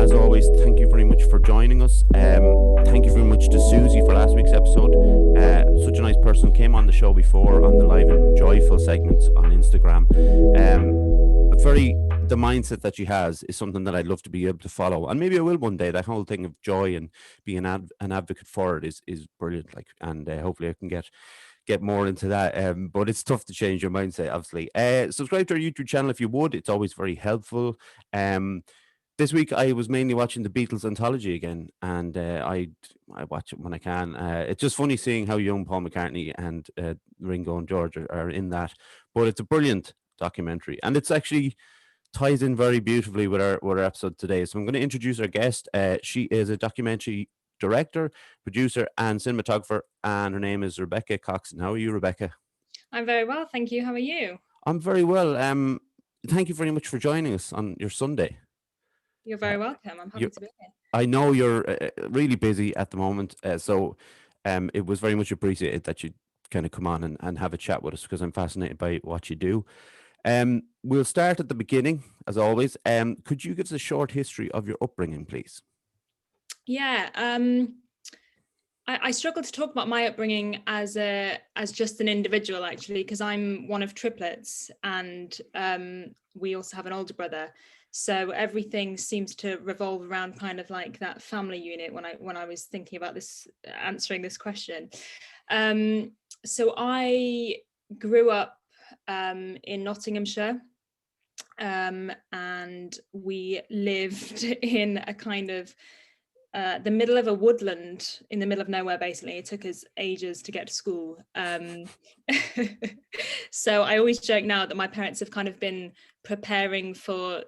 as always, thank you very much for joining us. Thank you very much to Susie for last week's episode. Such a nice person, came on the show before on the Live and Joyful segments on Instagram. The mindset that she has is something that I'd love to be able to follow, and maybe I will one day. That whole thing of joy and being an advocate for it is brilliant. Like, and hopefully I can get more into that. But it's tough to change your mindset, obviously. Subscribe to our YouTube channel if you would. It's always very helpful. This week I was mainly watching the Beatles anthology again, and I watch it when I can. It's just funny seeing how young Paul McCartney and Ringo and George are in that. But it's a brilliant documentary, and it's actually ties in very beautifully with our episode today. So I'm going to introduce our guest. She is a documentary director, producer, and cinematographer, and her name is Rebecca Coxon. How are you, Rebecca? I'm very well, thank you. How are you? I'm very well. Thank you very much for joining us on your Sunday. You're very welcome. I'm happy to be here. I know you're really busy at the moment, so it was very much appreciated that you kind of come on and have a chat with us, because I'm fascinated by what you do. We'll start at the beginning, as always. Could you give us a short history of your upbringing, please? Yeah, I struggle to talk about my upbringing as just an individual, actually, because I'm one of triplets, and we also have an older brother. So everything seems to revolve around kind of like that family unit when I was thinking about this, answering this question. So I grew up in Nottinghamshire, and we lived in a kind of the middle of a woodland in the middle of nowhere. Basically, it took us ages to get to school. So I always joke now that my parents have kind of been preparing for,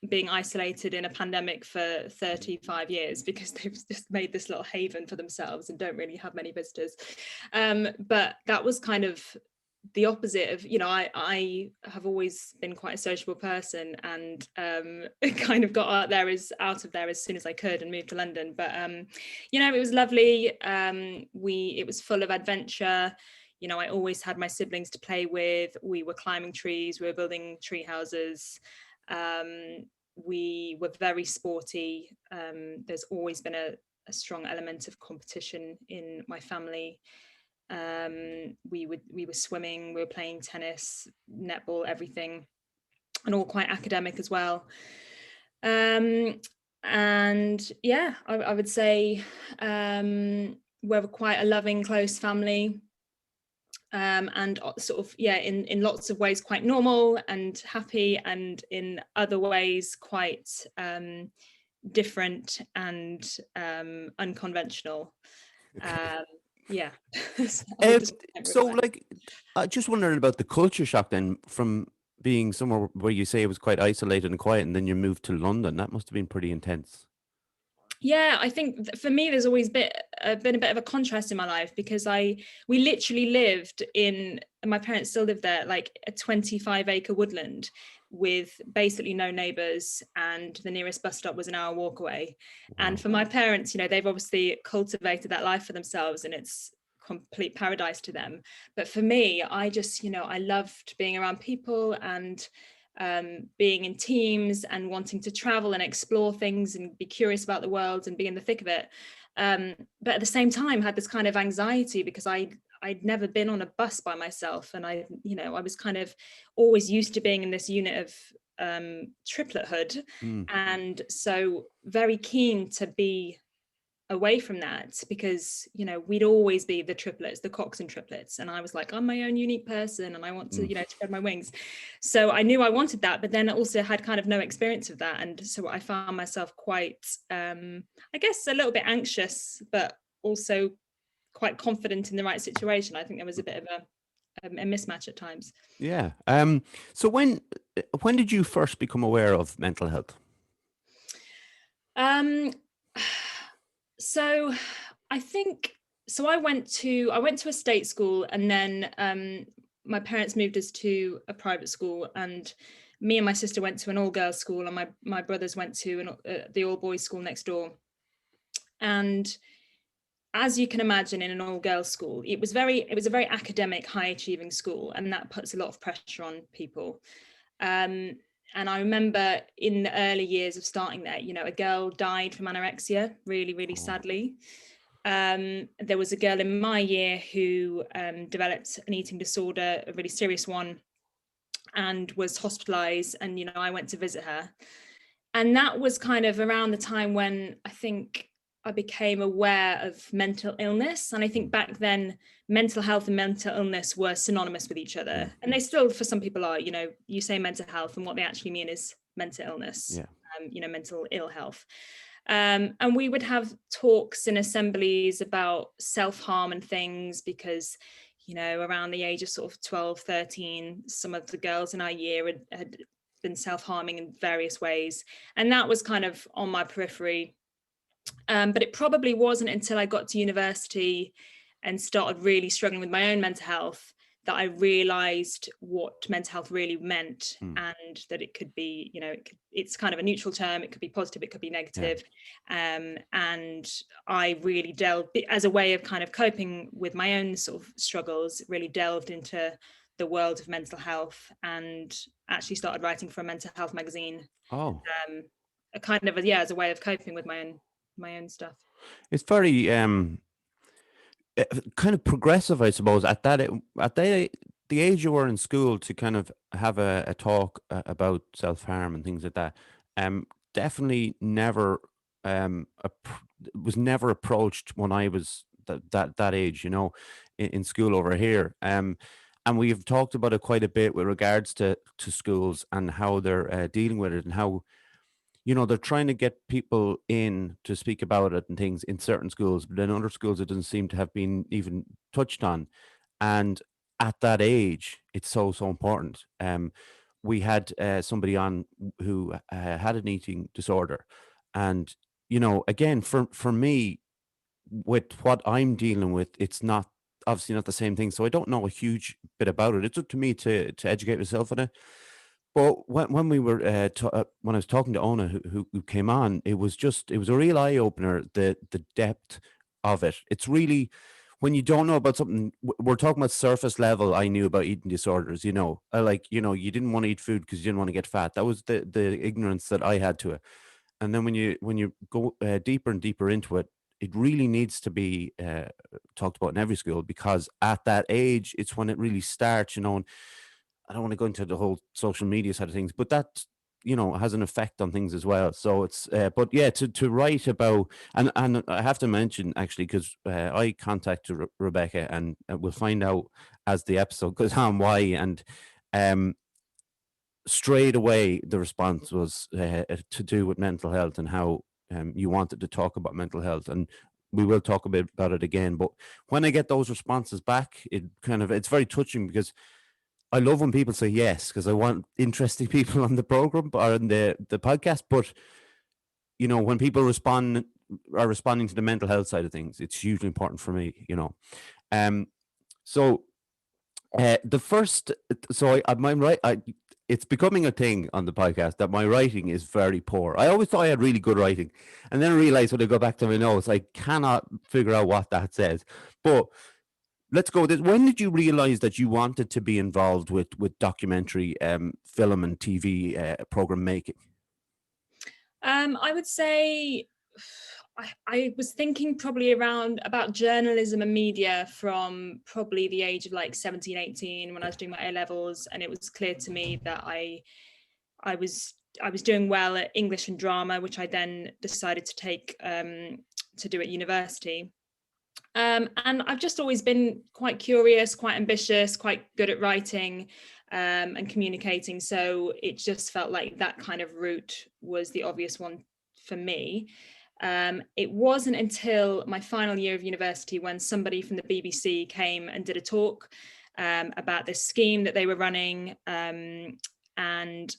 being isolated in a pandemic for 35 years, because they've just made this little haven for themselves and don't really have many visitors. But that was kind of the opposite of, I have always been quite a sociable person, and kind of got out of there as soon as I could and moved to London. But it was lovely. It was full of adventure. I always had my siblings to play with. We were climbing trees, we were building tree houses. We were very sporty. There's always been a strong element of competition in my family. We were swimming, we were playing tennis, netball, everything, and all quite academic as well. And yeah, I would say we're quite a loving, close family, and sort of, in lots of ways quite normal and happy, and in other ways quite different and unconventional. Yeah. So like, I just wondering about the culture shock then, from being somewhere where you say it was quite isolated and quiet, and then you moved to London. That must have been pretty intense. Yeah, I think for me, there's always been a bit of a contrast in my life, because we literally lived in, and my parents still live there, like a 25-acre woodland with basically no neighbours, and the nearest bus stop was an hour walk away. Wow. And for my parents, they've obviously cultivated that life for themselves, and it's complete paradise to them. But for me, I just, I loved being around people, and being in teams, and wanting to travel and explore things and be curious about the world and be in the thick of it. But at the same time, had this kind of anxiety, because I'd never been on a bus by myself, and I was kind of always used to being in this unit of triplethood, and so very keen to be away from that, because we'd always be the triplets, the Coxon triplets, and I was like, I'm my own unique person, and I want to spread my wings. So I knew I wanted that, but then I also had kind of no experience of that, and so I found myself quite I guess a little bit anxious, but also quite confident in the right situation. I think there was a bit of a mismatch at times. Yeah. So when did you first become aware of mental health? So I think, so I went to a state school, and then my parents moved us to a private school, and me and my sister went to an all-girls school, and my brothers went to the all-boys school next door. And as you can imagine, in an all-girls school, it was a very academic, high-achieving school, and that puts a lot of pressure on people. And I remember in the early years of starting there, you know, a girl died from anorexia, really, really sadly. There was a girl in my year who developed an eating disorder, a really serious one, and was hospitalized. And, you know, I went to visit her. And that was kind of around the time when I think I became aware of mental illness. And I think back then, mental health and mental illness were synonymous with each other. And they still, for some people, are. You know, you say mental health, and what they actually mean is mental illness, Yeah. you know, mental ill health. And we would have talks in assemblies about self-harm and things because, you know, around the age of sort of 12, 13, some of the girls in our year had been self-harming in various ways. And that was kind of on my periphery. But it probably wasn't until I got to university and started really struggling with my own mental health that I realized what mental health really meant, and that it could be, you know, it's kind of a neutral term. It could be positive, it could be negative. And I really delved, as a way of kind of coping with my own sort of struggles, really delved into the world of mental health and actually started writing for a mental health magazine. Oh, A kind of, yeah, as a way of coping with my own stuff. it's very kind of progressive, I suppose, at the age you were in school to kind of have a talk about self harm and things like that. Definitely never was never approached when I was that age, you know, in school over here. And we've talked about it quite a bit with regards to schools and how they're dealing with it and how, you know, they're trying to get people in to speak about it and things in certain schools, but in other schools it doesn't seem to have been even touched on. And at that age, it's so important. We had somebody on who had an eating disorder, and you know, again, for me, with what I'm dealing with, it's not obviously not the same thing. So I don't know a huge bit about it. It's up to me to educate myself on it. But when we were when I was talking to Ona, who came on, it was a real eye opener, the depth of it. It's really, when you don't know about something, we're talking about surface level. I knew about eating disorders, you know, like, you know, you didn't want to eat food because you didn't want to get fat. That was the ignorance that I had to it. And then when you go deeper and deeper into it, it really needs to be talked about in every school, because at that age, it's when it really starts, you know. And I don't want to go into the whole social media side of things, but that, you know, has an effect on things as well. So it's, but yeah, to write about, and I have to mention actually, because I contacted Rebecca, and we'll find out as the episode goes on why. And um, straight away the response was to do with mental health and how you wanted to talk about mental health, and we will talk a bit about it again. But when I get those responses back, it's very touching, because I love when people say yes, because I want interesting people on the program or on the podcast. But you know, when people are responding to the mental health side of things, it's hugely important for me. You know, um. So the first, so my right, it's becoming a thing on the podcast that my writing is very poor. I always thought I had really good writing, and then I realized when I go back to my notes, I cannot figure out what that says. But let's go with this. When did you realize that you wanted to be involved with documentary film and TV program making? I would say I was thinking probably around about journalism and media from probably the age of like 17, 18, when I was doing my A levels, and it was clear to me that I was doing well at English and drama, which I then decided to take to do at university. And I've just always been quite curious, quite ambitious, quite good at writing and communicating. So it just felt like that kind of route was the obvious one for me. It wasn't until my final year of university when somebody from the BBC came and did a talk about this scheme that they were running, and that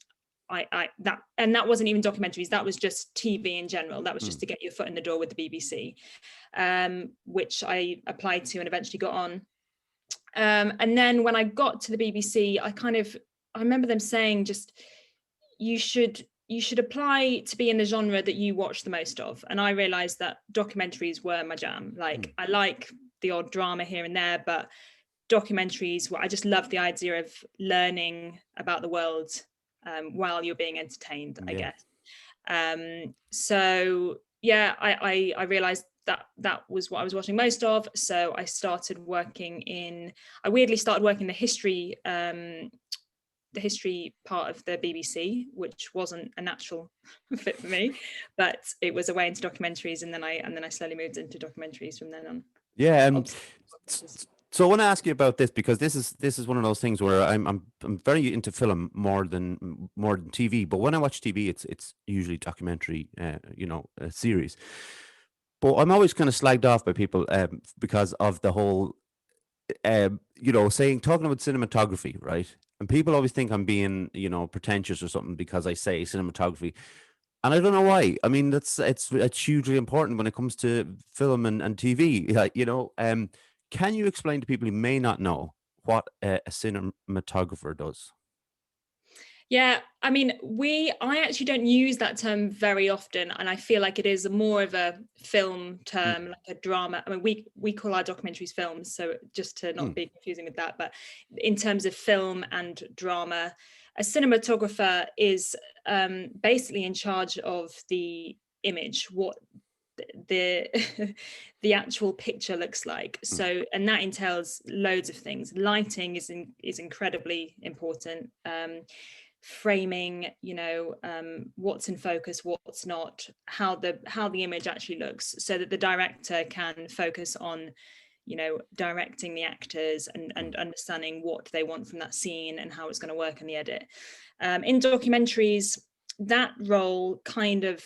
wasn't even documentaries. That was just TV in general. That was just to get your foot in the door with the BBC, which I applied to and eventually got on. And then when I got to the BBC, I remember them saying, just you should apply to be in the genre that you watch the most of. And I realized that documentaries were my jam. Like, I like the odd drama here and there, but documentaries, I just love the idea of learning about the world while you're being entertained, I Yeah. guess. So yeah, I realized that was what I was watching most of. So I weirdly started working the history part of the BBC, which wasn't a natural fit for me, but it was a way into documentaries, and then I slowly moved into documentaries from then on. Yeah. Obviously. So I want to ask you about this, because this is one of those things where I'm very into film more than TV. But when I watch TV, it's usually documentary, series. But I'm always kind of slagged off by people, because of the whole, talking about cinematography, right? And people always think I'm being, pretentious or something because I say cinematography. And I don't know why. I mean, it's hugely important when it comes to film and TV. Can you explain to people who may not know what a cinematographer does? Yeah, I mean, I actually don't use that term very often, and I feel like it is more of a film Mm, term, like a drama. I mean, we call our documentaries films, so just to not mm, be confusing with that. But in terms of film and drama, a cinematographer is basically in charge of the image, what the the actual picture looks like. mm, So, and that entails loads of things. Lighting is incredibly important. Framing, what's in focus, what's not, how the image actually looks, so that the director can focus on directing the actors and mm, understanding what they want from that scene and how it's going to work in the edit. In documentaries, that role kind of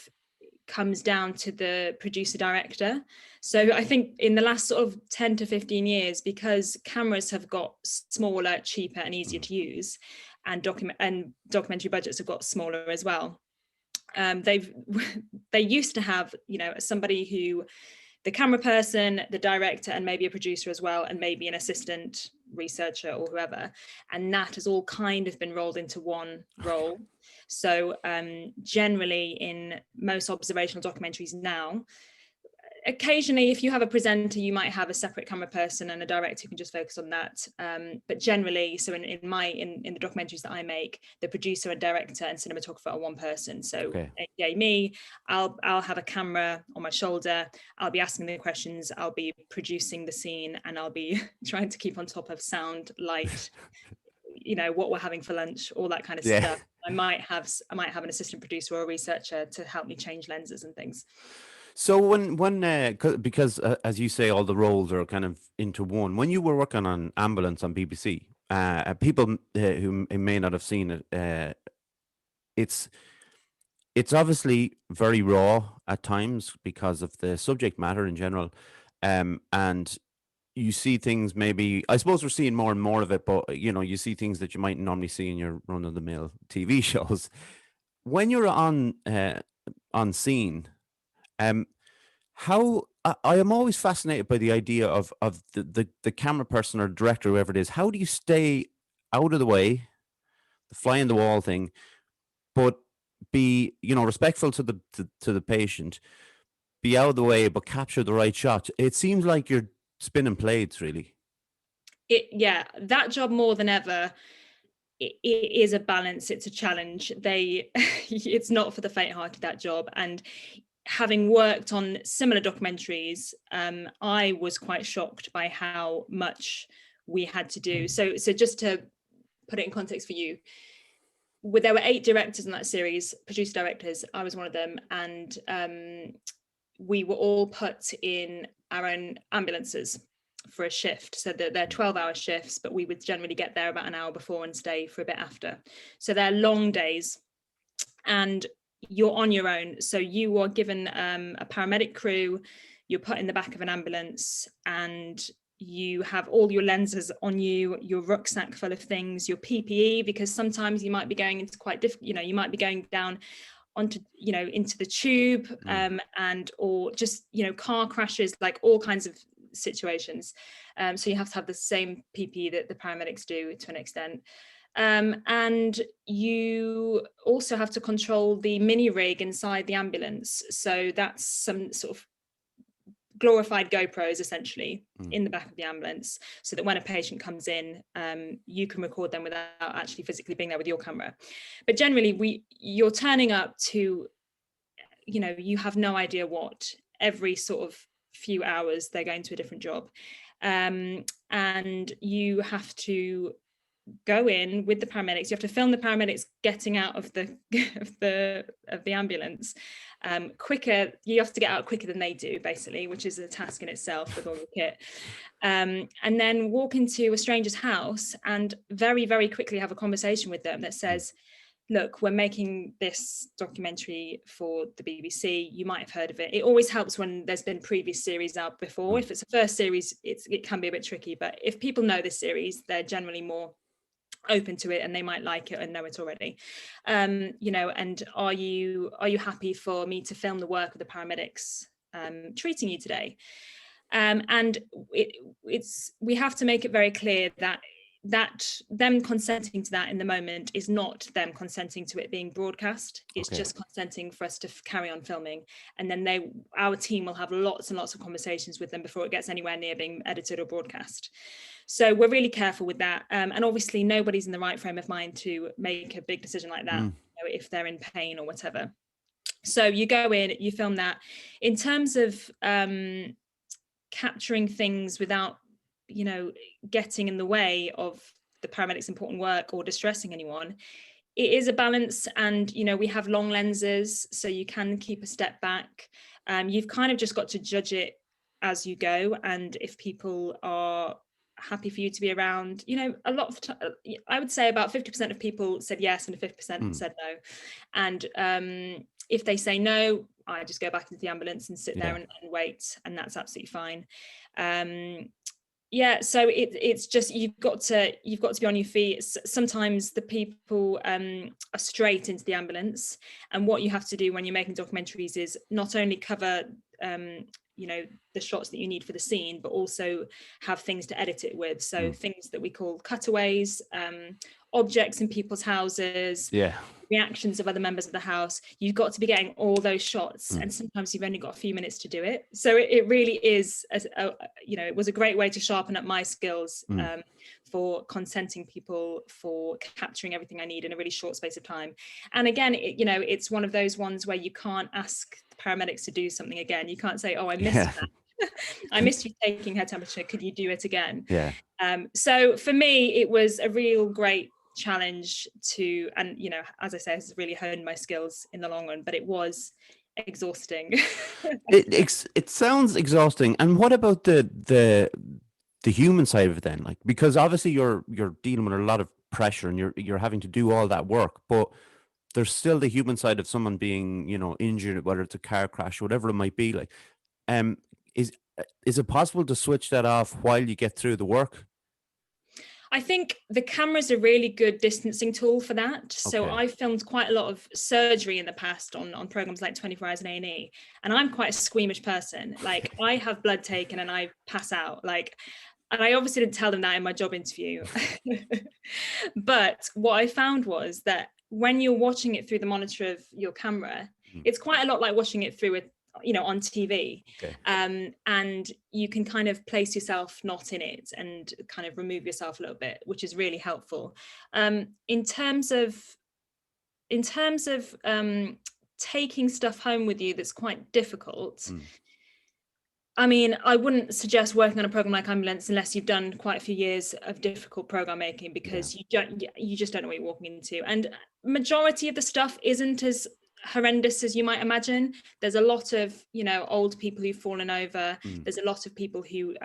comes down to the producer director. So I think in the last sort of 10 to 15 years, because cameras have got smaller, cheaper and easier mm, to use, and documentary budgets have got smaller as well, they used to have somebody who, the camera person, the director, and maybe a producer as well, and maybe an assistant researcher or whoever. And that has all kind of been rolled into one role. So generally in most observational documentaries now, occasionally if you have a presenter, you might have a separate camera person and a director who can just focus on that, but generally, so in the documentaries that I make, the producer and director and cinematographer are one person. So okay. me, I'll have a camera on my shoulder, I'll be asking the questions, I'll be producing the scene, and I'll be trying to keep on top of sound, light, what we're having for lunch, all that kind of Yeah. stuff. I might have an assistant producer or a researcher to help me change lenses and things. So because as you say, all the roles are kind of into one. When you were working on Ambulance on BBC, people who may not have seen it, it's it's obviously very raw at times because of the subject matter in general, and you see things, maybe I suppose we're seeing more and more of it, but you see things that you might normally see in your run of the mill TV shows. When you're on scene, um, how I am always fascinated by the idea of the camera person or director, whoever it is. How do you stay out of the way, the fly in the wall thing, but be respectful to the patient, be out of the way, but capture the right shot? It seems like you're spinning plates, really. Yeah, that job more than ever, it is a balance, it's a challenge. It's not for the faint-hearted, that job. And having worked on similar documentaries, I was quite shocked by how much we had to do. So just to put it in context for you, there were 8 directors in that series, producer directors. I was one of them, and we were all put in our own ambulances for a shift. So that they're 12-hour shifts, but we would generally get there about an hour before and stay for a bit after. So they're long days, and you're on your own. So you are given a paramedic crew, you're put in the back of an ambulance, and you have all your lenses on you, your rucksack full of things, your PPE, because sometimes you might be going into quite difficult, you might be going down onto into the tube, Mm. and or just car crashes, like all kinds of situations. So you have to have the same PPE that the paramedics do to an extent, and you also have to control the mini rig inside the ambulance. So that's some sort of glorified GoPros essentially Mm. in the back of the ambulance, so that when a patient comes in, you can record them without actually physically being there with your camera. But generally, you're turning up to, you have no idea what, every sort of few hours they're going to a different job, and you have to go in with the paramedics. You have to film the paramedics getting out of the of the ambulance quicker. You have to get out quicker than they do, basically, which is a task in itself with all the kit. And then walk into a stranger's house and very, very quickly have a conversation with them that says, look, we're making this documentary for the BBC. You might have heard of it. It always helps when there's been previous series out before. If it's a first series, it can be a bit tricky. But if people know this series, they're generally more open to it, and they might like it and know it already. And are you happy for me to film the work of the paramedics treating you today? And we have to make it very clear that them consenting to that in the moment is not them consenting to it being broadcast. It's just consenting for us to carry on filming, and then our team will have lots and lots of conversations with them before it gets anywhere near being edited or broadcast. So we're really careful with that, and obviously nobody's in the right frame of mind to make a big decision like that, if they're in pain or whatever. So you go in, you film that. In terms of capturing things without getting in the way of the paramedics' important work or distressing anyone, it is a balance. And we have long lenses, so you can keep a step back. You've kind of just got to judge it as you go, and if people are happy for you to be around, a lot of I would say about 50% of people said yes and 50% said no. And if they say no, I just go back into the ambulance and sit there and wait, and that's absolutely fine. So it's just you've got to be on your feet. Sometimes the people are straight into the ambulance, and what you have to do when you're making documentaries is not only cover the shots that you need for the scene, but also have things to edit it with. So things that we call cutaways, objects in people's houses, reactions of other members of the house. You've got to be getting all those shots, and sometimes you've only got a few minutes to do it. So it really is, it was a great way to sharpen up my skills for consenting people, for capturing everything I need in a really short space of time. And again, it's one of those ones where you can't ask the paramedics to do something again. You can't say, oh, I missed that. I missed you taking her temperature. Could you do it again? So for me, it was a real great challenge to, and as I say, it's really honed my skills in the long run, but it was exhausting. It sounds exhausting. And what about the human side of it then? Like, because obviously you're dealing with a lot of pressure and you're having to do all that work, but there's still the human side of someone being, injured, whether it's a car crash, whatever it might be. Like, is it possible to switch that off while you get through the work? I think the camera's a really good distancing tool for that. So I've filmed quite a lot of surgery in the past on programs like 24 Hours in A&E, and I'm quite a squeamish person. Like, I have blood taken and I pass out. And I obviously didn't tell them that in my job interview. But what I found was that when you're watching it through the monitor of your camera, it's quite a lot like watching it through on TV. And you can kind of place yourself not in it and kind of remove yourself a little bit, which is really helpful. In terms of taking stuff home with you that's quite difficult, I mean, I wouldn't suggest working on a program like Ambulance unless you've done quite a few years of difficult program making, because you just don't know what you're walking into. And majority of the stuff isn't as horrendous as you might imagine. There's a lot of old people who've fallen over. There's a lot of people who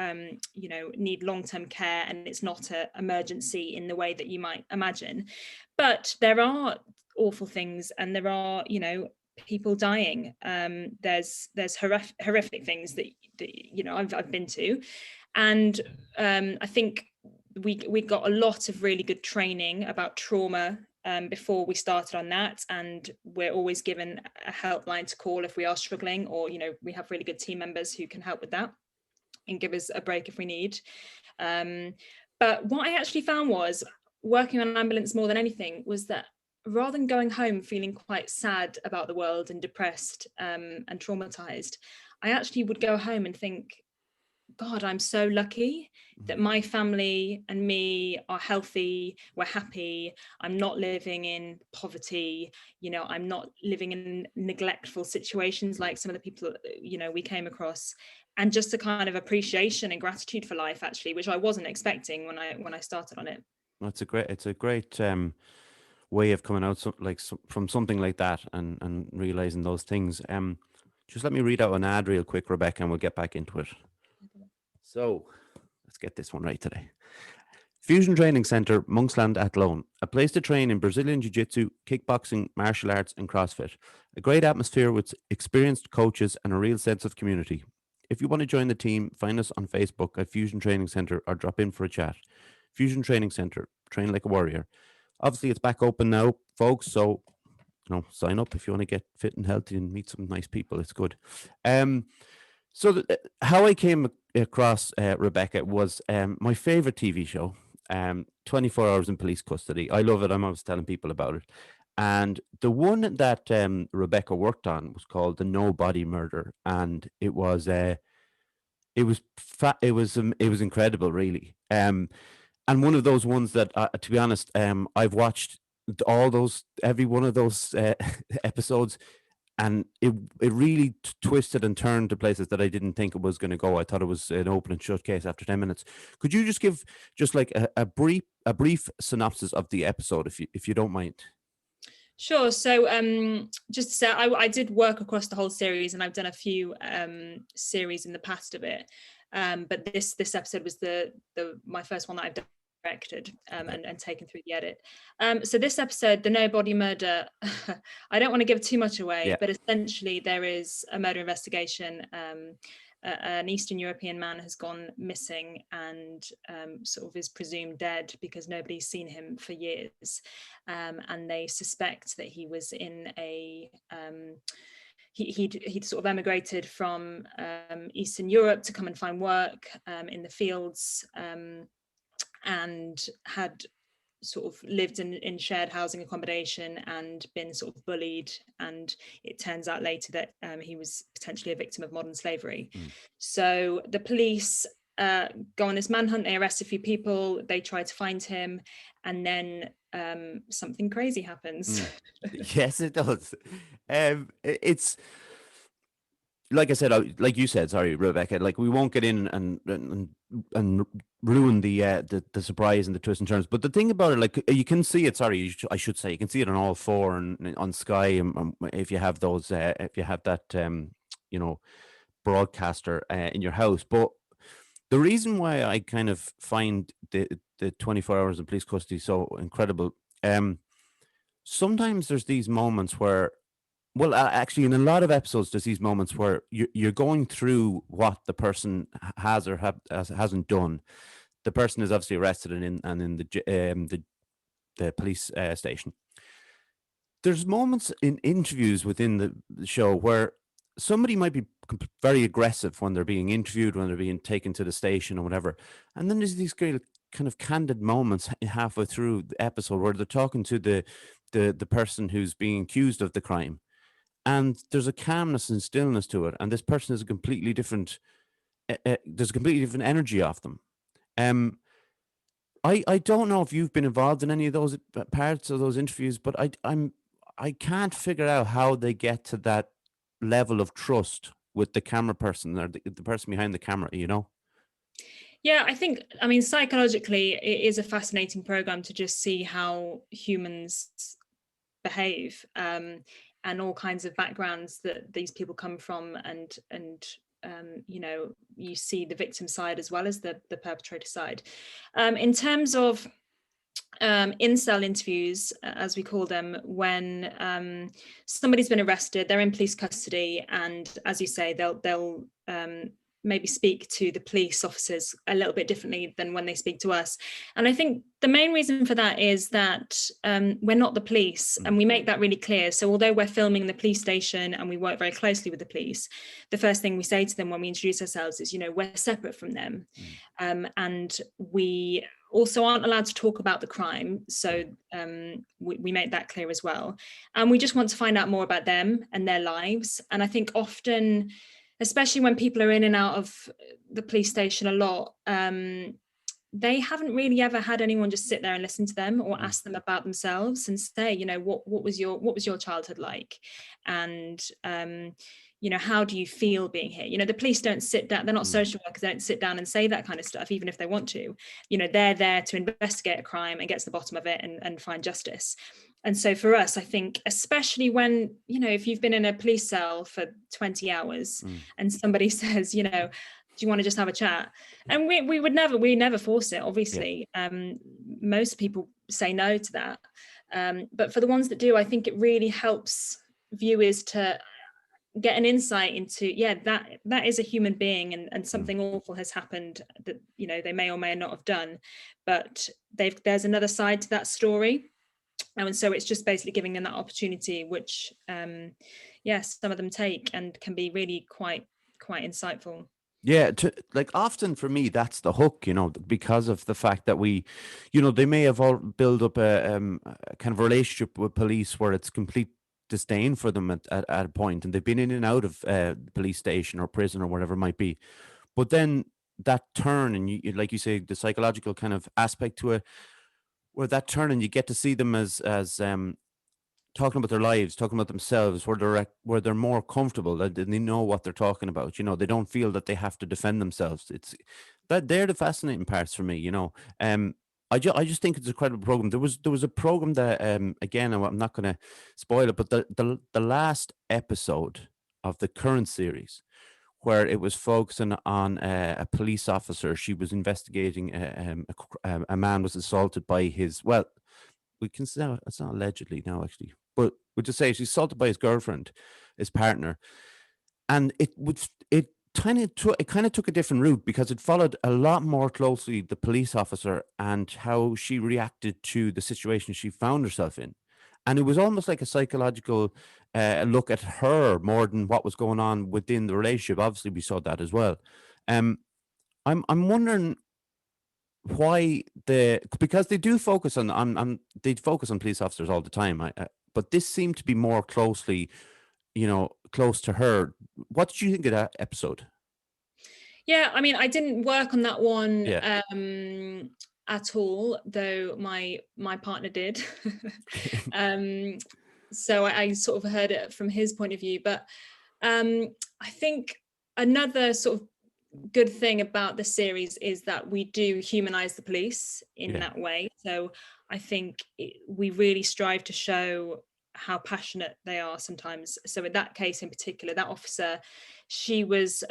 need long-term care, and it's not an emergency in the way that you might imagine. But there are awful things, and there are people dying. There's horrific things that I've been to, and I think we got a lot of really good training about trauma before we started on that, and we're always given a helpline to call if we are struggling, or we have really good team members who can help with that and give us a break if we need. But what I actually found was, working on Ambulance more than anything, was that rather than going home feeling quite sad about the world and depressed and traumatized, I actually would go home and think, God, I'm so lucky that my family and me are healthy, we're happy, I'm not living in poverty, I'm not living in neglectful situations like some of the people, we came across. And just a kind of appreciation and gratitude for life, actually, which I wasn't expecting when I started on it. It's a great way of coming out from something like that and realizing those things. Just let me read out an ad real quick, Rebecca, and we'll get back into it. So let's get this one right today. Fusion Training Centre, Monksland Athlone, a place to train in Brazilian Jiu-Jitsu, kickboxing, martial arts and CrossFit. A great atmosphere with experienced coaches and a real sense of community. If you want to join the team, find us on Facebook at Fusion Training Centre or drop in for a chat. Fusion Training Centre, train like a warrior. Obviously, it's back open now, folks, so sign up if you want to get fit and healthy and meet some nice people. It's good. How I came across Rebecca was my favorite TV show, 24 Hours in Police Custody. I love it. I'm always telling people about it. And the one that Rebecca worked on was called The No Body Murder, and it was incredible, really. And one of those ones that, to be honest, I've watched every one of those episodes, and it really twisted and turned to places that I didn't think it was going to go. I thought it was an open and shut case after 10 minutes. Could you just give like a brief synopsis of the episode, if you don't mind? Sure. So just to say, I did work across the whole series, and I've done a few series in the past of it. But this episode was my first one that I've directed and taken through the edit. So this episode, the No Body Murder, I don't want to give too much away, but essentially there is a murder investigation. An Eastern European man has gone missing and sort of is presumed dead because nobody's seen him for years. And they suspect that he was in he'd sort of emigrated from Eastern Europe to come and find work in the fields, and had sort of lived in shared housing accommodation and been sort of bullied. And it turns out later that he was potentially a victim of modern slavery. So the police go on this manhunt, they arrest a few people, they try to find him, and then something crazy happens. Yes, it does. It's like I said, like you said, sorry, Rebecca, like we won't get in and ruin the surprise and the twists and turns. But the thing about it, like you can see it. Sorry, I should say you can see it on all four and on Sky. If you have those, if you have that, broadcaster in your house. But the reason why I kind of find the 24 Hours in Police Custody so incredible, sometimes there's these moments where, well, actually, in a lot of episodes, there's these moments where you're going through what the person has or hasn't done. The person is obviously arrested and in the police station. There's moments in interviews within the show where somebody might be very aggressive when they're being interviewed, when they're being taken to the station or whatever, and then there's these kind of candid moments halfway through the episode where they're talking to the person who's being accused of the crime. And there's a calmness and stillness to it, and this person is a completely different. There's a completely different energy off them. I don't know if you've been involved in any of those parts of those interviews, but I can't figure out how they get to that level of trust with the camera person or the person behind the camera. Yeah, I mean, psychologically, it is a fascinating program to just see how humans behave. And all kinds of backgrounds that these people come from, and you see the victim side as well as the perpetrator side. In terms of incel interviews, as we call them, when somebody's been arrested, they're in police custody, and as you say, they'll maybe speak to the police officers a little bit differently than when they speak to us. And I think the main reason for that is that we're not the police, and we make that really clear. So although we're filming the police station and we work very closely with the police, the first thing we say to them when we introduce ourselves is, we're separate from them. And also aren't allowed to talk about the crime. So we make that clear as well. And we just want to find out more about them and their lives. And I think often, especially when people are in and out of the police station a lot, they haven't really ever had anyone just sit there and listen to them or ask them about themselves and say, you know, what was your childhood like? And you know, how do you feel being here? You know, the police don't sit down, they're not social workers, they don't sit down and say that kind of stuff, even if they want to. You know, they're there to investigate a crime and get to the bottom of it and find justice. And so for us, I think, especially when, you know, if you've been in a police cell for 20 hours and somebody says, you know, do you want to just have a chat? And we never force it, obviously. Most people say no to that. But for the ones that do, I think it really helps viewers to get an insight into, that is a human being, and something awful has happened that, you know, they may or may not have done, but there's another side to that story. And so it's just basically giving them that opportunity, which some of them take and can be really quite insightful. Yeah, like often for me, that's the hook, you know, because of the fact that we, you know, they may have all built up a kind of relationship with police where it's complete disdain for them at a point, and they've been in and out of the police station or prison or whatever it might be. But then that turn, and like you say, the psychological kind of aspect to it, where that turn, and you get to see them as talking about their lives, talking about themselves, where they're more comfortable, that they know what they're talking about. You know, they don't feel that they have to defend themselves. It's that they're the fascinating parts for me. You know, I just think it's a incredible program. There was a program that again, I'm not going to spoil it, but the last episode of the current series, where it was focusing on a police officer. She was investigating a man was assaulted by his, well, we can say it's not allegedly now actually, but we'll just say she's assaulted by his girlfriend, his partner, and it kind of took a different route because it followed a lot more closely the police officer and how she reacted to the situation she found herself in, and it was almost like a psychological look at her more than what was going on within the relationship. Obviously, we saw that as well. Um, I'm wondering why because they do focus on they focus on police officers all the time. But this seemed to be more closely, you know, close to her. What did you think of that episode? Yeah, I mean, I didn't work on that one Yeah. at all, though my partner did. So I sort of heard it from his point of view. But I think another sort of good thing about the series is that we do humanize the police in that way. So I think we really strive to show how passionate they are sometimes. So in that case in particular, that officer, she was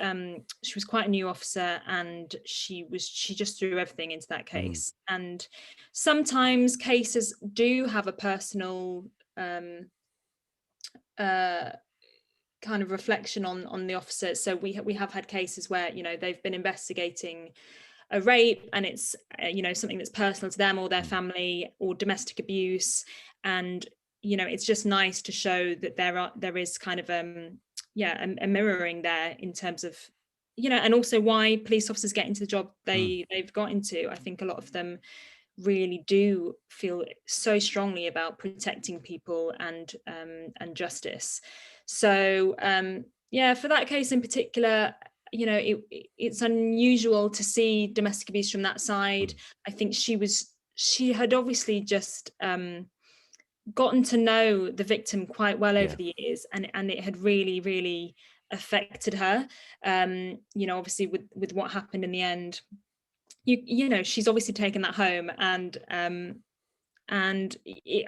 quite a new officer, and she just threw everything into that case. And sometimes cases do have a personal kind of reflection on the officer. So we have had cases where, you know, they've been investigating a rape, and it's you know, something that's personal to them or their family, or domestic abuse, and you know, it's just nice to show that there is kind of a mirroring there in terms of, you know, and also why police officers get into the job they've got into. I think a lot of them really do feel so strongly about protecting people and justice. So for that case in particular, you know, it's unusual to see domestic abuse from that side. I think she had obviously just gotten to know the victim quite well over the years, and it had really affected her. You know, obviously with what happened in the end, you know, she's obviously taken that home, and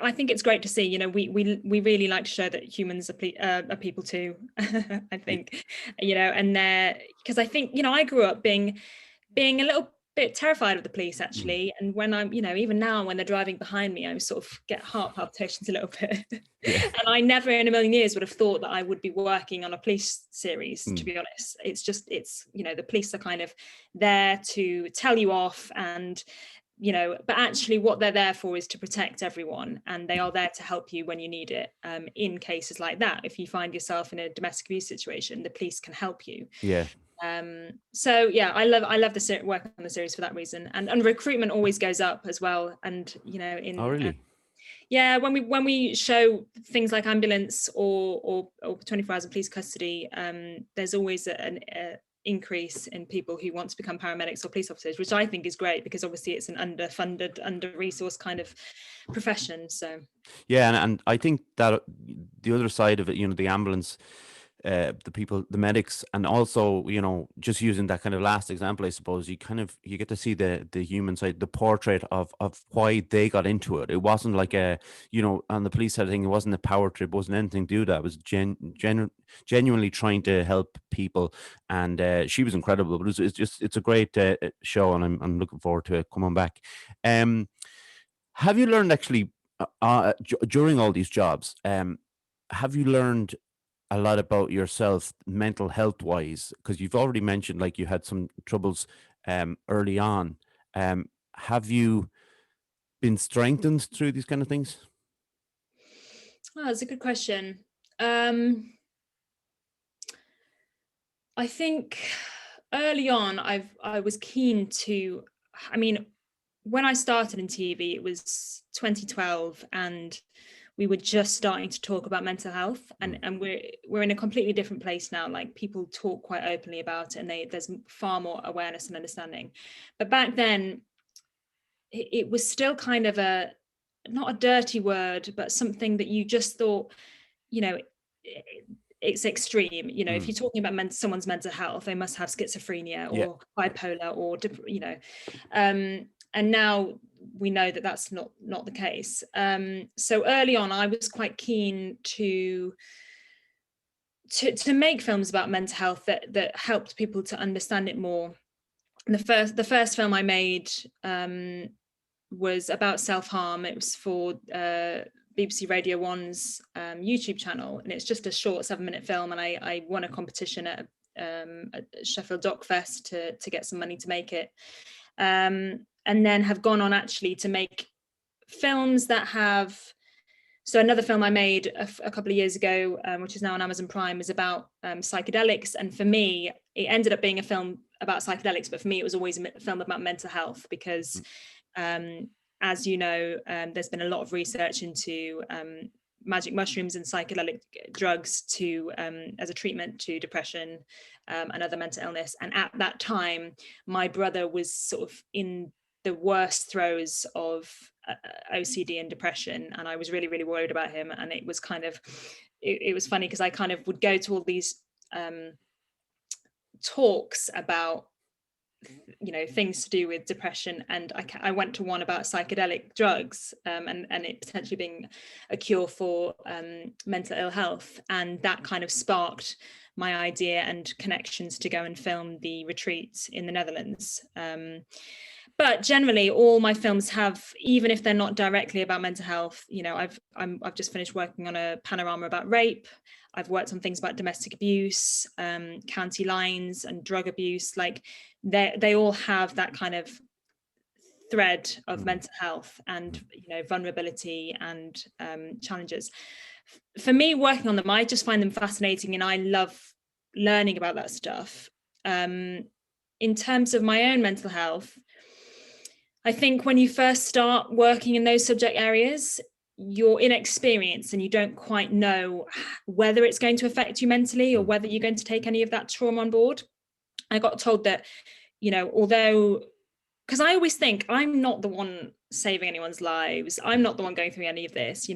I think it's great to see. You know, we really like to show that humans are people too. I think, you know, and because I think, you know, I grew up being a little bit terrified of the police actually, and when I'm, you know, even now when they're driving behind me, I sort of get heart palpitations a little bit. And I never in a million years would have thought that I would be working on a police series, to be honest. It's you know, the police are kind of there to tell you off, and but actually what they're there for is to protect everyone, and they are there to help you when you need it. In cases like that, if you find yourself in a domestic abuse situation, the police can help you. Yeah. So yeah, I love the work on the series for that reason, and recruitment always goes up as well. And Oh, really? yeah, when we show things like ambulance or 24 hours of police custody, there's always an increase in people who want to become paramedics or police officers, which I think is great, because obviously it's an underfunded, under-resourced kind of profession. So yeah, and I think that the other side of it, the ambulance, the people, the medics, and also just using that kind of last example, I suppose you get to see the human side, the portrait of why they got into it. It wasn't like on the police side of thing, it wasn't a power trip, it wasn't anything to do that. It was genuinely trying to help people, and she was incredible. But it's a great show, and I'm looking forward to it coming back. Have you learned actually during all these jobs? Have you learned a lot about yourself, mental health wise? Because you've already mentioned like you had some troubles early on. Have you been strengthened through these kind of things? oh, that's a good question. I think early on I was keen to, I mean, when I started in TV, it was 2012, and we were just starting to talk about mental health, and we're in a completely different place now. Like, people talk quite openly about it, and there's far more awareness and understanding. But back then, it was still kind of not a dirty word, but something that you just thought, it's extreme. If you're talking about someone's mental health, they must have schizophrenia or bipolar or and now we know that that's not the case. So early on, I was quite keen to make films about mental health that helped people to understand it more. And the first film I made was about self-harm. It was for BBC Radio 1's YouTube channel, and it's just a short 7-minute film, and I won a competition at Sheffield Doc Fest to get some money to make it, and then have gone on actually to make films that have. So another film I made a couple of years ago, which is now on Amazon Prime, is about psychedelics. And for me, it ended up being a film about psychedelics, but for me, it was always a film about mental health, because as you know, there's been a lot of research into magic mushrooms and psychedelic drugs as a treatment to depression and other mental illness. And at that time, my brother was sort of in the worst throes of OCD and depression, and I was really, really worried about him. And it was kind of, it was funny, because I kind of would go to all these talks about things to do with depression, and I went to one about psychedelic drugs and it potentially being a cure for mental ill health, and that kind of sparked my idea and connections to go and film the retreat in the Netherlands. But generally, all my films have, even if they're not directly about mental health, I've just finished working on a panorama about rape. I've worked on things about domestic abuse, county lines, and drug abuse. Like, they all have that kind of thread of mental health and vulnerability and challenges. For me, working on them, I just find them fascinating, and I love learning about that stuff. In terms of my own mental health, I think when you first start working in those subject areas, you're inexperienced and you don't quite know whether it's going to affect you mentally or whether you're going to take any of that trauma on board. I got told that, although, because I always think I'm not the one saving anyone's lives, I'm not the one going through any of this,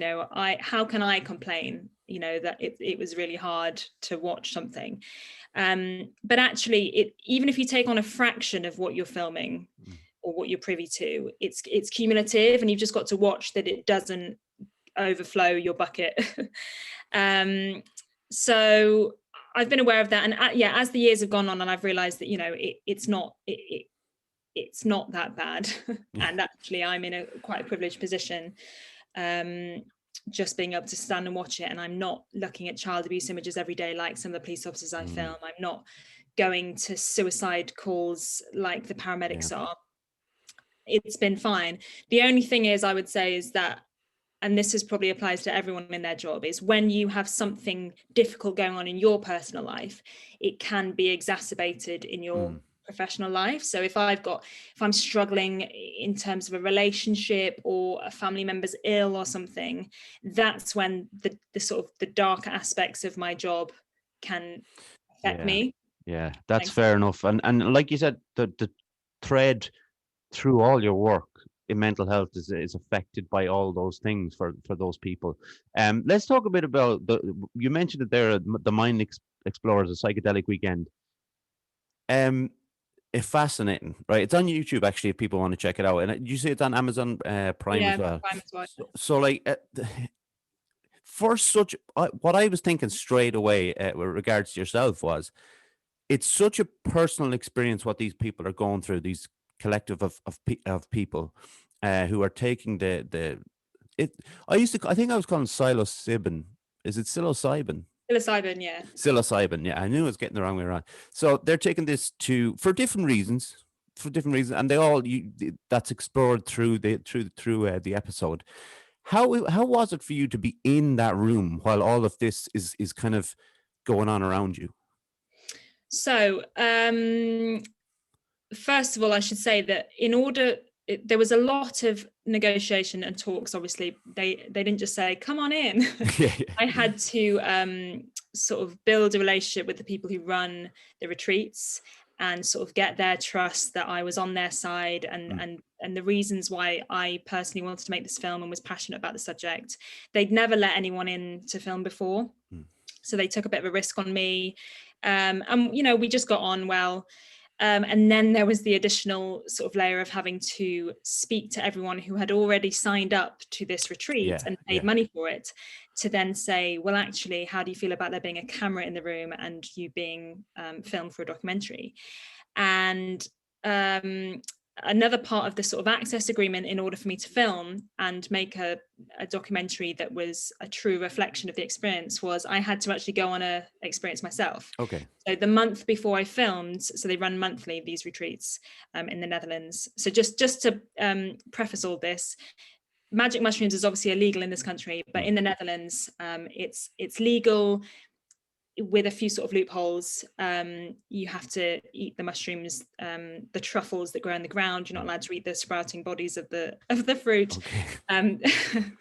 how can I complain, that it was really hard to watch something. But actually, even if you take on a fraction of what you're filming or what you're privy to, it's cumulative, and you've just got to watch that it doesn't overflow your bucket. So I've been aware of that, and as the years have gone on, and I've realized that it's not that bad. And actually, I'm in quite a privileged position, just being able to stand and watch it, and I'm not looking at child abuse images every day like some of the police officers I film. I'm not going to suicide calls like the paramedics are. it's been fine. The only thing is, I would say, is that, and this is probably applies to everyone in their job, is when you have something difficult going on in your personal life, it can be exacerbated in your professional life. So if I'm struggling in terms of a relationship, or a family member's ill or something, that's when the sort of the dark aspects of my job can affect Yeah, me. yeah, that's Thanks. fair enough. And like you said, the thread through all your work in mental health is affected by all those things for those people. Let's talk a bit about you mentioned it there, the Mind Explorers, the Psychedelic Weekend. It's fascinating, right? It's on YouTube actually if people want to check it out. And you see it's on Amazon Prime as Yeah, well. Prime as well. So like for such what I was thinking straight away with regards to yourself was, it's such a personal experience what these people are going through, these collective of people who are taking it. I think I was calling psilocybin. Is it psilocybin? Psilocybin, yeah. Psilocybin, yeah, I knew I was getting the wrong way around. So they're taking this for different reasons, and that's explored through the episode. How was it for you to be in that room while all of this is kind of going on around you? So, first of all, I should say that there was a lot of negotiation and talks. Obviously, they didn't just say, "Come on in." Yeah, I had to sort of build a relationship with the people who run the retreats, and sort of get their trust that I was on their side, and the reasons why I personally wanted to make this film and was passionate about the subject. They'd never let anyone in to film before, so they took a bit of a risk on me, and we just got on well. And then there was the additional sort of layer of having to speak to everyone who had already signed up to this retreat and paid money for it, to then say, well, actually, how do you feel about there being a camera in the room and you being filmed for a documentary? And another part of the sort of access agreement, in order for me to film and make a documentary that was a true reflection of the experience, was I had to actually go on a experience myself. Okay. So the month before I filmed, so they run monthly, these retreats in the Netherlands. So just to preface all this, magic mushrooms is obviously illegal in this country, but in the Netherlands, it's legal with a few sort of loopholes. You have to eat the mushrooms, the truffles that grow in the ground. You're not allowed to eat the sprouting bodies of the fruit. Okay.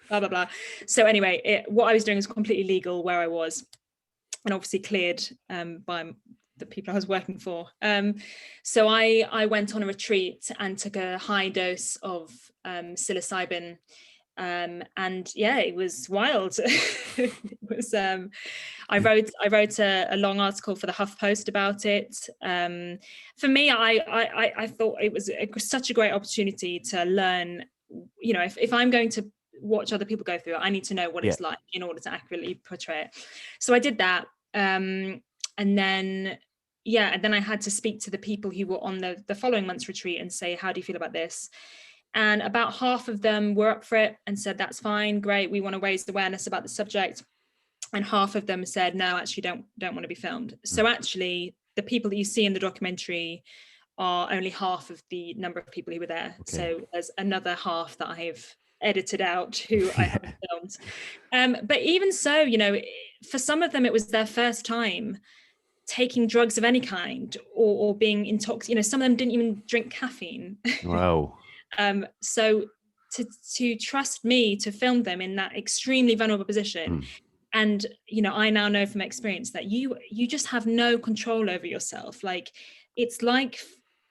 Blah blah blah. So anyway, what I was doing was completely legal where I was, and obviously cleared by the people I was working for. So I went on a retreat and took a high dose of psilocybin. And yeah, it was wild. It was I wrote a long article for the HuffPost about it. For me, I thought it was such a great opportunity to learn. If I'm going to watch other people go through it, I need to know what it's like in order to accurately portray it. So I did that, and then I had to speak to the people who were on the following month's retreat and say, how do you feel about this? And about half of them were up for it and said, that's fine, great, we want to raise awareness about the subject. And half of them said, no, actually don't want to be filmed. So actually, the people that you see in the documentary are only half of the number of people who were there. Okay. So there's another half that I've edited out who I haven't filmed. But even so, for some of them, it was their first time taking drugs of any kind, or being intoxicated. Some of them didn't even drink caffeine. Wow. So to trust me to film them in that extremely vulnerable position. And I now know from experience that you just have no control over yourself. Like, it's like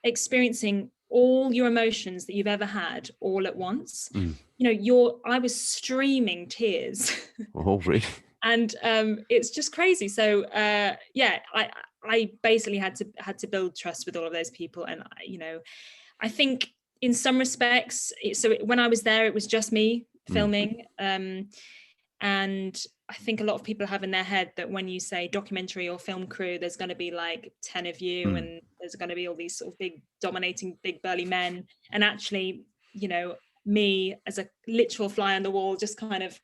experiencing all your emotions that you've ever had all at once. I was streaming tears. Oh, really? And it's just crazy. So I basically had to build trust with all of those people. And I think in some respects, when I was there, it was just me filming. And I think a lot of people have in their head that when you say documentary or film crew, there's going to be like 10 of you, and there's going to be all these sort of big dominating, big burly men. And actually, me as a literal fly on the wall, just kind of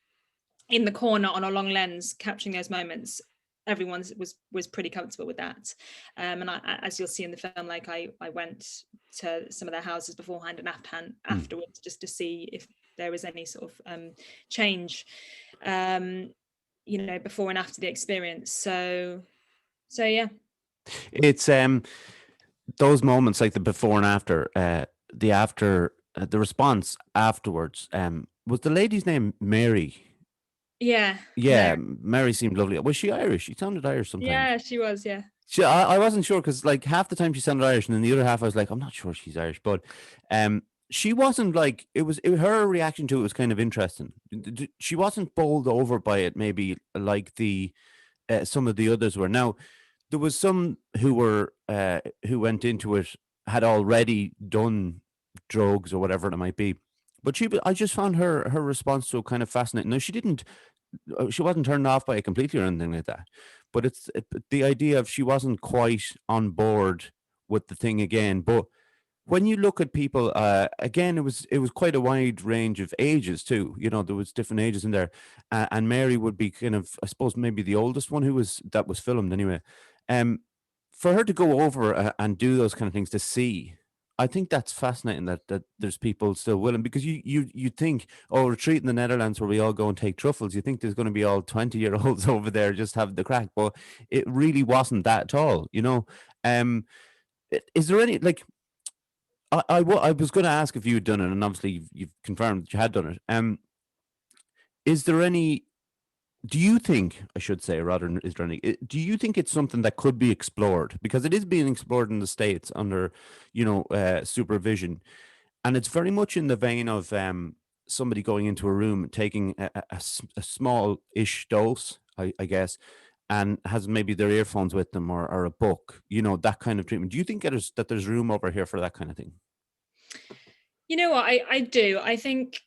in the corner on a long lens, capturing those moments. everyone was pretty comfortable with that. And as you'll see in the film, like I went to some of their houses beforehand and afterwards, just to see if there was any sort of change, before and after the experience. So yeah. It's those moments, like the before and after, the response afterwards. Was the lady's name Mary? Yeah, Yeah, Mary. Mary seemed lovely. Was she Irish? She sounded Irish sometimes. Yeah, she was. Yeah. I wasn't sure because like half the time she sounded Irish, and then the other half I was like, I'm not sure she's Irish, but she wasn't like her reaction to it was kind of interesting. She wasn't bowled over by it, maybe like the some of the others were. Now there was some who went into it had already done drugs or whatever it might be, but I just found her response so kind of fascinating. No, she wasn't turned off by it completely or anything like that, but the idea of she wasn't quite on board with the thing again. But when you look at people, again, it was quite a wide range of ages too. There was different ages in there, and Mary would be kind of, I suppose, maybe the oldest one that was filmed anyway. Um, for her to go over and do those kind of things to see, I think that's fascinating that there's people still willing, because you think, oh, retreat in the Netherlands where we all go and take truffles, you think there's going to be all 20-year-olds over there just having the crack, but it really wasn't that at all. Um, is there any like I was going to ask if you had done it, and obviously you've confirmed that you had done it. Is there any? Do you think, I should say, rather than is there any? Do you think it's something that could be explored, because it is being explored in the States under, supervision, and it's very much in the vein of somebody going into a room, taking a small-ish dose, I guess, and has maybe their earphones with them or a book, that kind of treatment. Do you think there's room over here for that kind of thing? You know what? I do. I think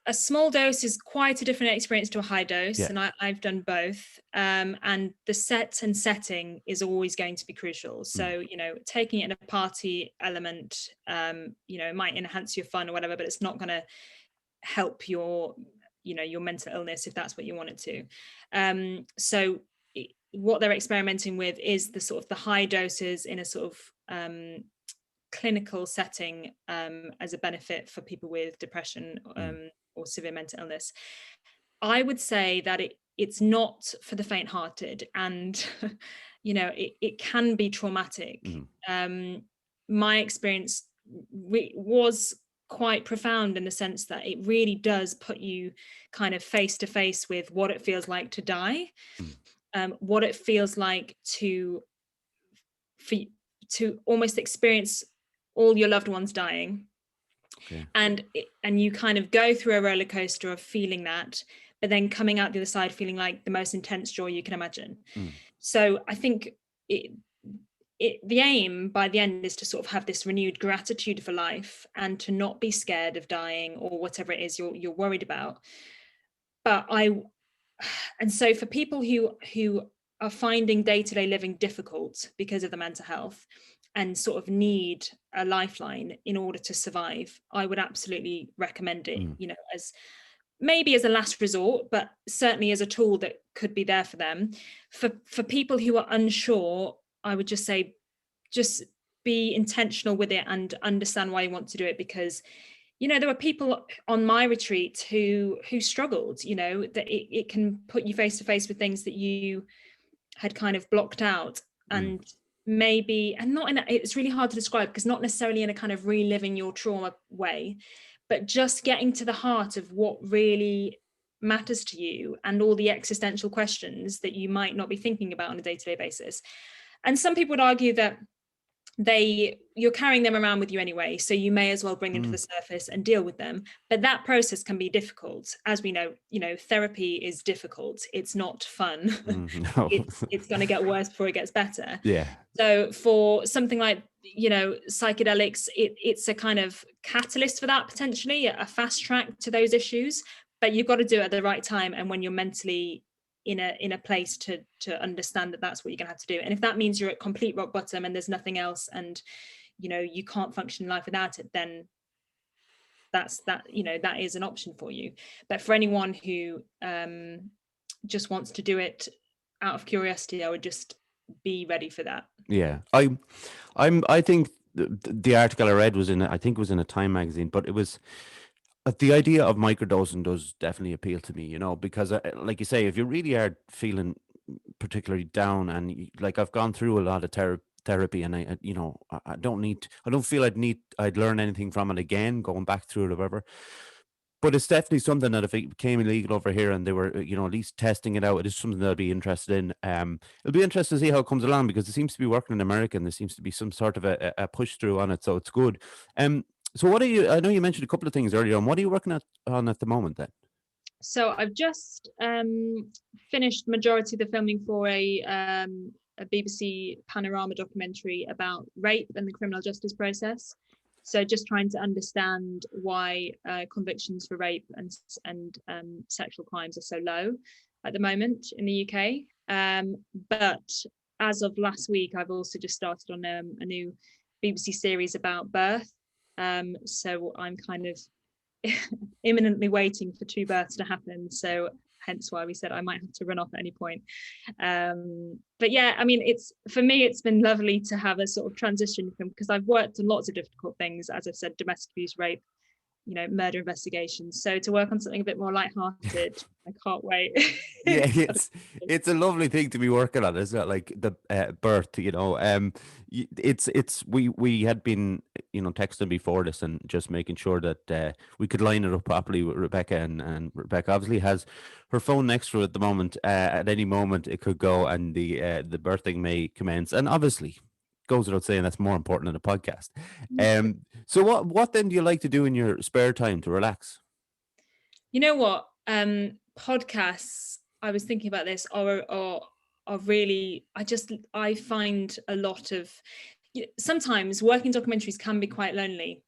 a small dose is quite a different experience to a high dose, Yeah. and I've done both. And the set and setting is always going to be crucial. So, taking it in a party element, it might enhance your fun or whatever, but it's not going to help your mental illness if that's what you want it to. So what they're experimenting with is the sort of the high doses in a sort of clinical setting as a benefit for people with depression or severe mental illness. I would say that it's not for the faint-hearted, and it can be traumatic. My experience was quite profound in the sense that it really does put you kind of face to face with what it feels like to die, what it feels like to almost experience all your loved ones dying. Okay. And you kind of go through a roller coaster of feeling that, but then coming out the other side feeling like the most intense joy you can imagine. So I think the aim by the end is to sort of have this renewed gratitude for life and to not be scared of dying or whatever it is you're worried about. And so for people who are finding day-to-day living difficult because of the mental health and sort of need a lifeline in order to survive, I would absolutely recommend it, as maybe as a last resort, but certainly as a tool that could be there for them. For people who are unsure, I would just say, just be intentional with it and understand why you want to do it, because there were people on my retreat who struggled, that it can put you face to face with things that you had kind of blocked out, and maybe, and not in it's really hard to describe, because not necessarily in a kind of reliving your trauma way, but just getting to the heart of what really matters to you and all the existential questions that you might not be thinking about on a day-to-day basis. And some people would argue that you're carrying them around with you anyway, so you may as well bring them to the surface and deal with them. But that process can be difficult, as we know. Therapy is difficult. It's not fun. No. it's going to get worse before it gets better. Yeah. So for something like psychedelics, it's a kind of catalyst for that, potentially a fast track to those issues. But you've got to do it at the right time and when you're mentally in a place to understand that that's what you're gonna have to do. And if that means you're at complete rock bottom and there's nothing else, and you can't function in life without it, then that is an option for you. But for anyone who just wants to do it out of curiosity, I would just be ready for that. Yeah, I think the article I read was I think it was in a Time magazine, but it was the idea of microdosing does definitely appeal to me, because like you say, if you really are feeling particularly down, and like I've gone through a lot of therapy, and I I don't feel I'd learn anything from it again, going back through it or whatever. But it's definitely something that if it became illegal over here and they were, at least testing it out, it is something that I'd be interested in. It'll be interesting to see how it comes along, because it seems to be working in America, and there seems to be some sort of a push through on it. So it's good. So what are you, I know you mentioned a couple of things earlier on. What are you working on at the moment then? So I've just finished the majority of the filming for a BBC Panorama documentary about rape and the criminal justice process. So just trying to understand why convictions for rape and sexual crimes are so low at the moment in the UK. But as of last week, I've also just started on a new BBC series about birth. So I'm kind of imminently waiting for 2 births to happen, so hence why we said I might have to run off at any point. But yeah, I mean, for me it's been lovely to have a sort of transition from, because I've worked on lots of difficult things, as I've said, domestic abuse, rape, murder investigations. So to work on something a bit more lighthearted, I can't wait. Yeah, it's a lovely thing to be working on, isn't it? Like the birth, we had been, texting before this and just making sure that we could line it up properly with Rebecca, and Rebecca obviously has her phone next to her at the moment. At any moment it could go, and the birthing may commence, and obviously goes without saying that's more important than a podcast. So what then do you like to do in your spare time to relax? You know what? Podcasts, I was thinking about this, are really, I find a lot of, sometimes working documentaries can be quite lonely,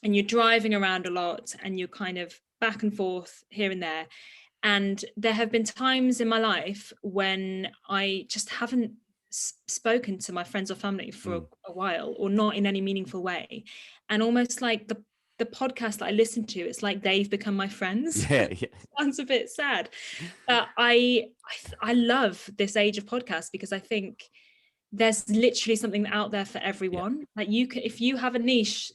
and you're driving around a lot and you're kind of back and forth here and there. And there have been times in my life when I just haven't spoken to my friends or family for a while, or not in any meaningful way. And almost like the podcast that I listen to, it's like they've become my friends. Yeah. Sounds a bit sad, but I love this age of podcasts, because I think there's literally something out there for everyone. Like if you have a niche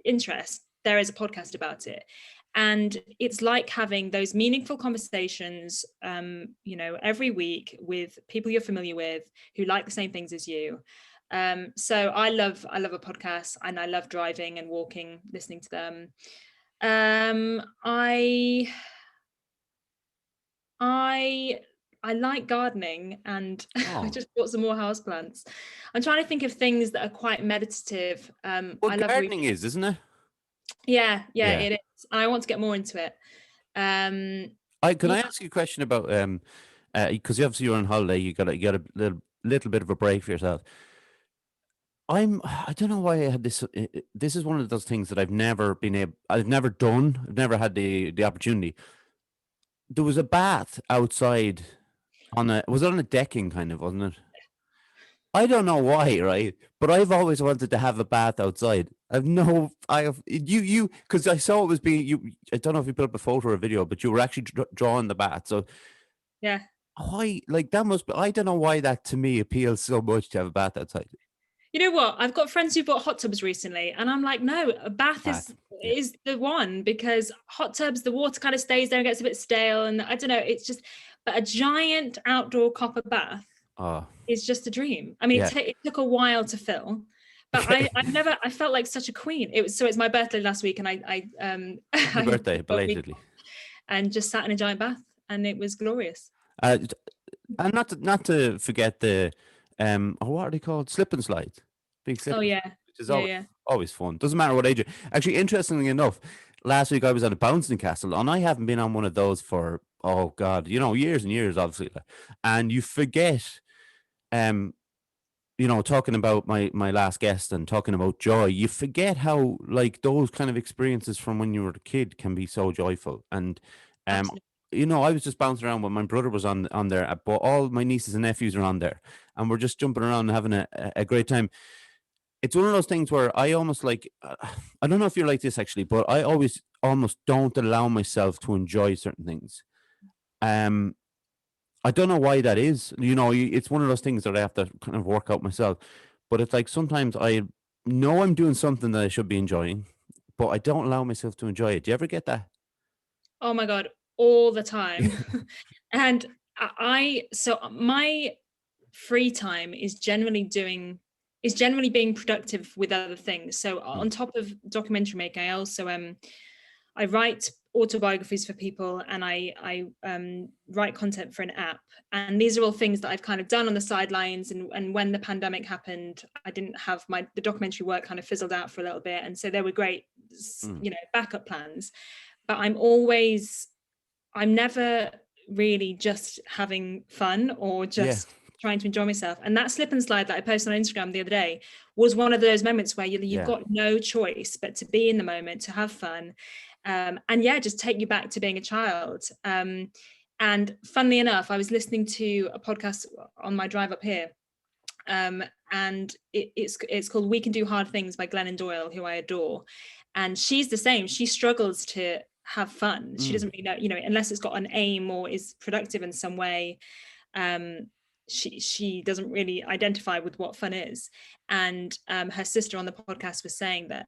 interest, there is a podcast about it. And it's like having those meaningful conversations, every week with people you're familiar with who like the same things as you. So I love a podcast, and I love driving and walking, listening to them. I like gardening, and I just bought some more houseplants. I'm trying to think of things that are quite meditative. Well, I love gardening reading. isn't it? Yeah, it is. And I want to get more into it. Can I ask you a question about because obviously you're on holiday, you got a little bit of a break for yourself. I don't know why I had this. This is one of those things that I've never done. I've never had the opportunity. There was a bath outside was it on a decking kind of, wasn't it? I don't know why, right? But I've always wanted to have a bath outside. Because I saw it was I don't know if you put up a photo or a video, but you were actually drawing the bath. So yeah, why, like that must be, I don't know why that to me appeals so much to have a bath outside. you know what? I've got friends who bought hot tubs recently, and I'm like, no, a bath is the one, because hot tubs, the water kind of stays there and gets a bit stale, and I don't know, it's just, but a giant outdoor copper bath is just a dream. I mean, it took a while to fill, but I felt like such a queen. It's my birthday last week, and Happy birthday, belatedly. And just sat in a giant bath, and it was glorious. And not to forget the what are they called? Slip and slides. Big slip. Oh yeah. Which is always fun. Doesn't matter what age. Actually, interestingly enough, last week I was on a bouncing castle, and I haven't been on one of those for, oh God, years and years, obviously. And you forget, talking about my last guest and talking about joy, you forget how, like, those kind of experiences from when you were a kid can be so joyful. And I was just bouncing around when my brother was on there, but all my nieces and nephews are on there, and we're just jumping around and having a great time. It's one of those things where I almost like, I don't know if you're like this actually, but I always almost don't allow myself to enjoy certain things. I don't know why that is. It's one of those things that I have to kind of work out myself. But it's like sometimes I know I'm doing something that I should be enjoying, but I don't allow myself to enjoy it. Do you ever get that? Oh my God, all the time. And so my free time is generally being productive with other things. So Mm, on top of documentary making, I also I write autobiographies for people, and I write content for an app. And these are all things that I've kind of done on the sidelines. And when the pandemic happened, I didn't have the documentary work kind of fizzled out for a little bit. And so there were great, mm. backup plans. But I'm never really just having fun or Yeah, just trying to enjoy myself. And that slip and slide that I posted on Instagram the other day was one of those moments where you've yeah. got no choice but to be in the moment, to have fun. And yeah, just take you back to being a child. And funnily enough, I was listening to a podcast on my drive up here. And it's called We Can Do Hard Things by Glennon Doyle, who I adore. And she's the same. She struggles to have fun. She Mm, doesn't really know, unless it's got an aim or is productive in some way. Um, she doesn't really identify with what fun is. And her sister on the podcast was saying that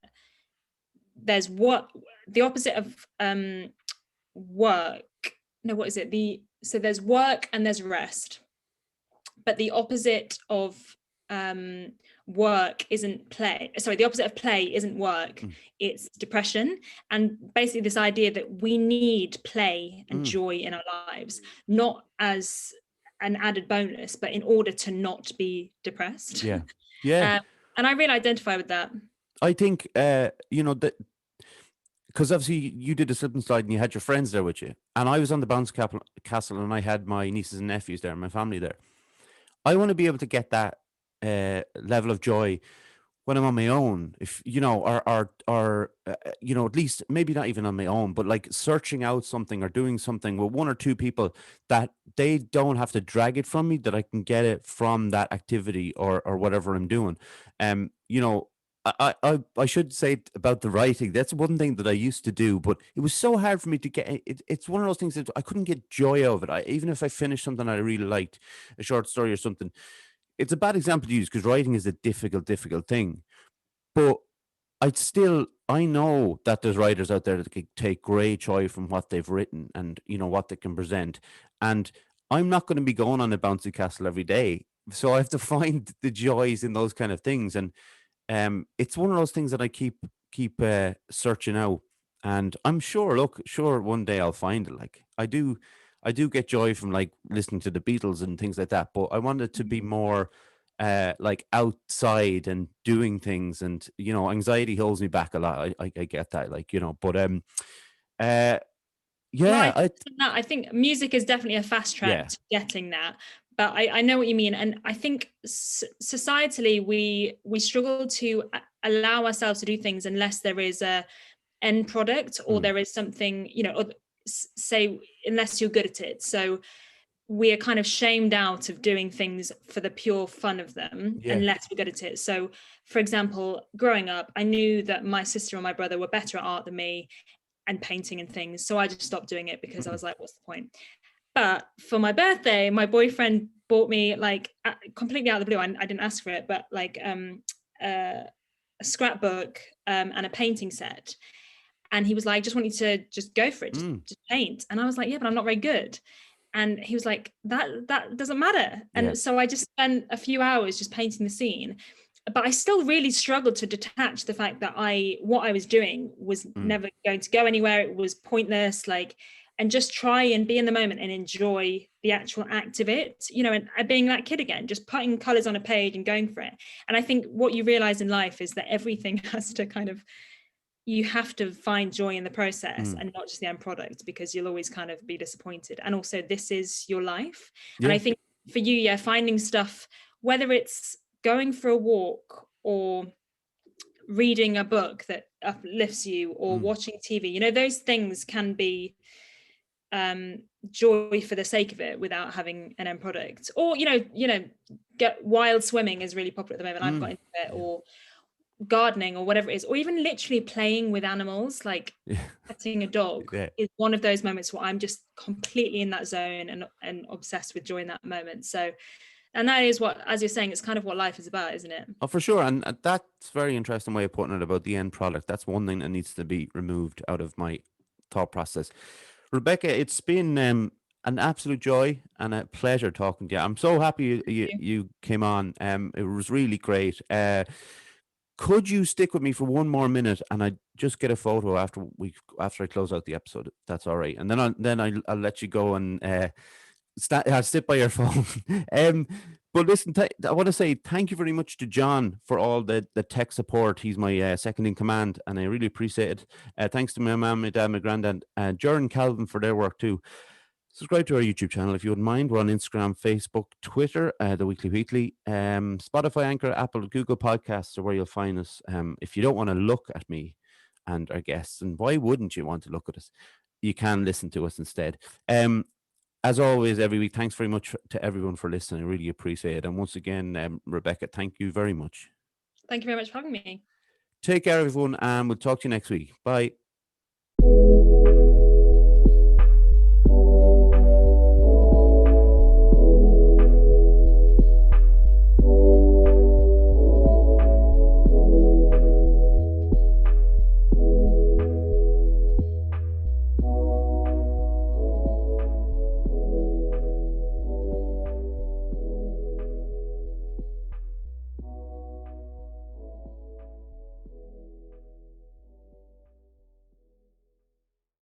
there's the opposite of work. No, what is it? So there's work and there's rest, but the opposite of um, work isn't play. Sorry, the opposite of play isn't work. mm, It's depression. And basically, this idea that we need play and mm. joy in our lives, not as an added bonus, but in order to not be depressed. Yeah, yeah. um, and I really identify with that. I think that because obviously you did a slip and slide and you had your friends there with you, and I was on the castle and I had my nieces and nephews there, my family there. I want to be able to get that level of joy when I'm on my own, if at least maybe not even on my own, but like searching out something or doing something with one or two people that they don't have to drag it from me, that I can get it from that activity or whatever I'm doing. Um, you know, I should say about the writing. That's one thing that I used to do, but it was so hard for me to get. It's one of those things that I couldn't get joy out of it. Even if I finished something I really liked, a short story or something, it's a bad example to use because writing is a difficult thing. But I know that there's writers out there that can take great joy from what they've written and what they can present. And I'm not going to be going on a bouncy castle every day, so I have to find the joys in those kind of things. And it's one of those things that I keep searching out, and I'm sure. Look, sure, one day I'll find it. Like I do get joy from like listening to the Beatles and things like that. But I want it to be more like outside and doing things, and anxiety holds me back a lot. I get that, like but uh, Well, yeah, I think music is definitely a fast track yeah, to getting that. But I know what you mean, and I think societally we struggle to allow ourselves to do things unless there is a end product, or mm, there is something, or say, unless you're good at it. So we are kind of shamed out of doing things for the pure fun of them yeah, unless we're good at it. So, for example, growing up, I knew that my sister and my brother were better at art than me and painting and things. So I just stopped doing it because I mm, was like, what's the point? But for my birthday, my boyfriend bought me, like, completely out of the blue, I didn't ask for it, but like a scrapbook and a painting set. And he was like, just want you to just go for it, mm, just paint. And I was like, yeah, but I'm not very good. And he was like, that doesn't matter. yeah, And so I just spent a few hours just painting the scene. But I still really struggled to detach the fact that what I was doing was mm, never going to go anywhere. It was pointless, like, and just try and be in the moment and enjoy the actual act of it, and being that kid again, just putting colors on a page and going for it. And I think what you realize in life is that everything has to kind of, you have to find joy in the process mm, and not just the end product, because you'll always kind of be disappointed. And also, this is your life. And I yeah, think for you, yeah, finding stuff, whether it's going for a walk or reading a book that uplifts you or mm, watching TV, those things can be joy for the sake of it without having an end product. Or get wild swimming is really popular at the moment. I've got mm, into it. yeah, gardening or whatever it is, or even literally playing with animals, like Yeah. petting a dog, Yeah. is one of those moments where I'm just completely in that zone and obsessed with joy in that moment. So, and that is what, as you're saying, it's kind of what life is about, isn't it? Oh, for sure. And that's very interesting way of putting it about the end product. That's one thing that needs to be removed out of my thought process. Rebecca, it's been an absolute joy and a pleasure talking to you. I'm so happy you came on. It was really great. Could you stick with me for one more minute and I just get a photo after I close out the episode? If that's all right. And then I'll let you go and sit by your phone. But listen, I want to say thank you very much to John for all the tech support. He's my second in command, and I really appreciate it. Thanks to my mum, my dad, my granddad, and Jer and Calvin for their work too. Subscribe to our YouTube channel if you wouldn't mind. We're on Instagram, Facebook, Twitter, the Weekly Wheatley, Spotify, Anchor, Apple, Google Podcasts are where you'll find us. If you don't want to look at me and our guests, and why wouldn't you want to look at us? You can listen to us instead. As always, every week, thanks very much to everyone for listening. I really appreciate it. And once again, Rebecca, thank you very much. Thank you very much for having me. Take care, everyone, and we'll talk to you next week. Bye.